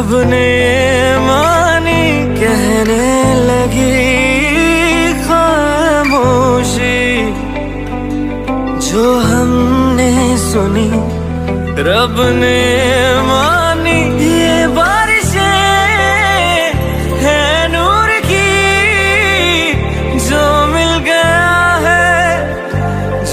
रब ने मानी कहने लगी खामोशी, जो हमने सुनी रब ने मानी। ये बारिशें है नूर की, जो मिल गया है,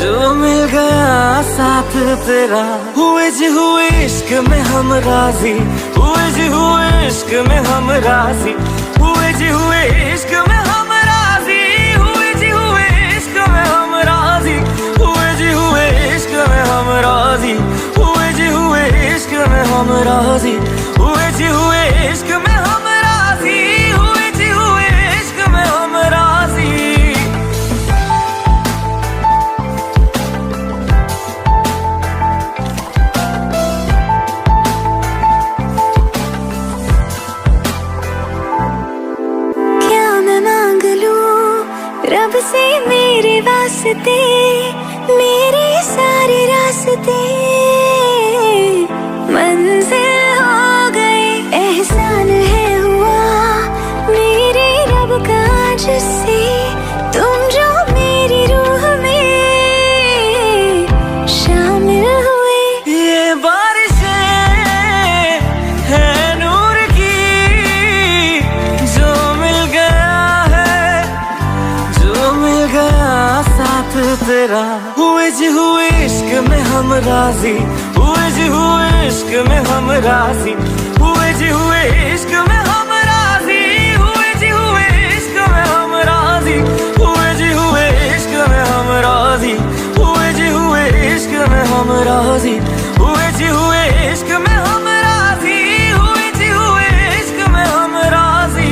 जो मिल गया साथ तेरा। हुए जी हुए इश्क में हम राजी, हुए जी हुए इश्क में हम राजी, हुए जी हुए इश्क में हम राजी, हुए जी हुए इश्क में हम राजी, हुए जी हुए इश्क में हम राजी, हुए जी हुए इश्क में हम राजी, हुए जी हुए इश्क में हम राजी, हुए जी हुए इश्क में हम राजी। रब से मेरे वास्ते, मेरे सारे रास्ते मंजिल हो गए। एहसान है हुआ मेरे रब का जिससे, तुम जो मेरी रूह में शामिल हुए। ये बारिशें है नूर की, जो मिल गया है, जो मिल गया साथ तेरा। हुए जी हुए इश्क में हम राजी, हुए जी हुए इश्क में हम राजी, हुए जी हुए इश्क में हम राजी, हुए जी हुए इश्क में हम राजी, हुए जी हुए इश्क में हम राजी, हुए जी हुए इश्क में हम राजी, हुए जी हुए इश्क में हम राजी, हुए जी हुए इश्क में हम राजी।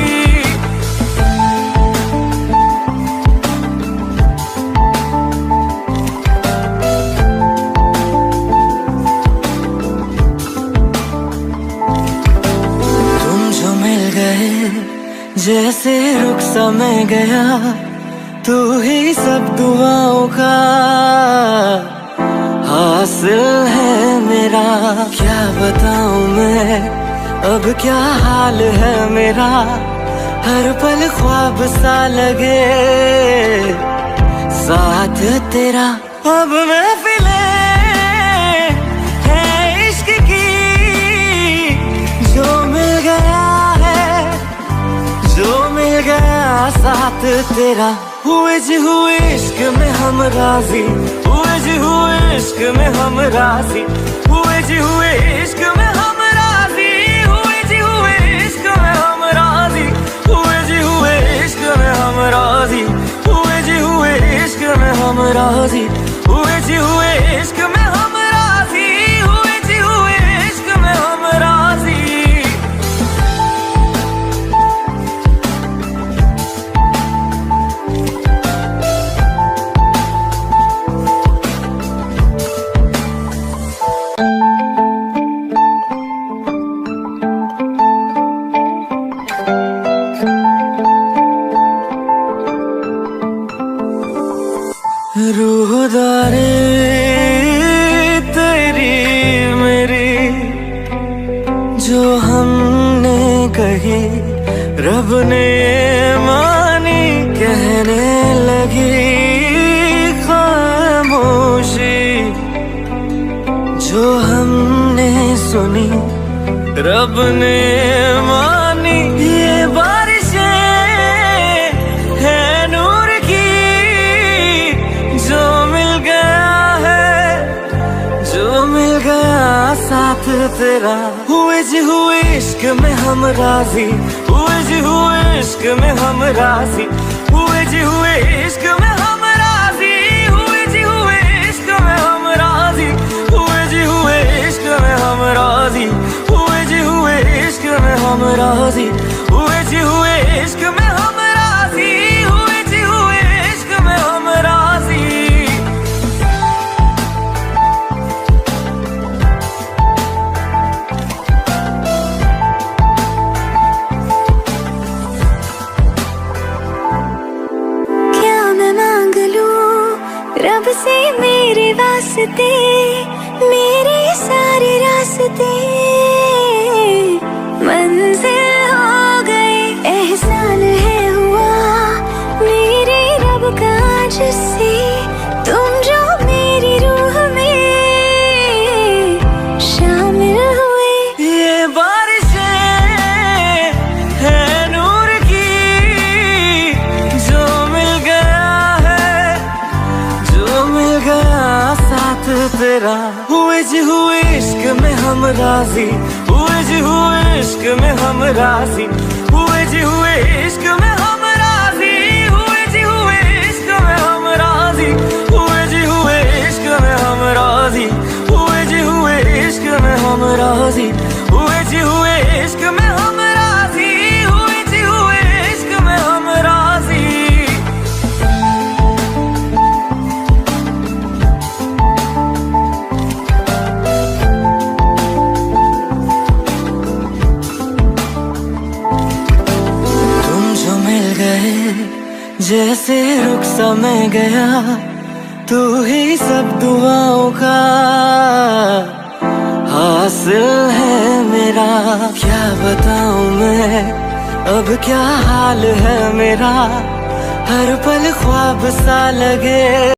जैसे रुख सा मैं गया, तू ही सब दुआओं का हासिल है मेरा। क्या बताऊं मैं अब क्या हाल है मेरा, हर पल ख्वाब सा लगे साथ तेरा। अब महफिलें है इश्क की, जो मिल गया है, जो मिल गया साथ तेरा। हुए जी हुए इश्क में हम राजी, हुए जी हुए इश्क में हम राजी, हुए जी हुए इश्क में हम राजी, हुए जी हुए इश्क में हम राजी, हुए जी हुए इश्क में हम राजी, हुए जी हुए इश्क में हम राजी, हुए जी हुए इश्क में हम राजी, हुए जी हुए इश्क में हम राजी। रूहदारे तेरी मेरी, जो हमने कही रब ने मानी कहने लगी खामोशी, जो हमने सुनी रब ने मानी। ये बारिशें है नूर की, जो मिल गया है, जो मिल गया साथ तेरा। हुए जी हुए इश्क में हम राजी, हुए जी हुए इश्क में हम राजी, हुए जी हुए इश्क में हम राजी, हुए जी हुए इश्क में हम राजी, हुए जी हुए इश्क में हम राजी, हुए जी हुए इश्क में हम राजी, हुए जी हुए इश्क में हम राजी, हुए जी हुए इश्क में हम राजी। रब से मेरे वास्ते, मेरे सारे रास्ते तेरा। हुए जी हुए इश्क में हम राजी, हुए जी हुए इश्क में हम राजी, हुए जी हुए इश्क में हम राजी, हुए जी हुए इश्क में हम राजी, हुए जी हुए इश्क में हम राजी, हुए जी हुए इश्क में हम राजी, हुए जी हुए इश्क में हम राजी, हुए जी हुए इश्क में हम राजी। जैसे रुख सा मैं गया, तू ही सब दुआओं का हासिल है मेरा। क्या बताऊं मैं अब क्या हाल है मेरा, हर पल ख्वाब सा लगे।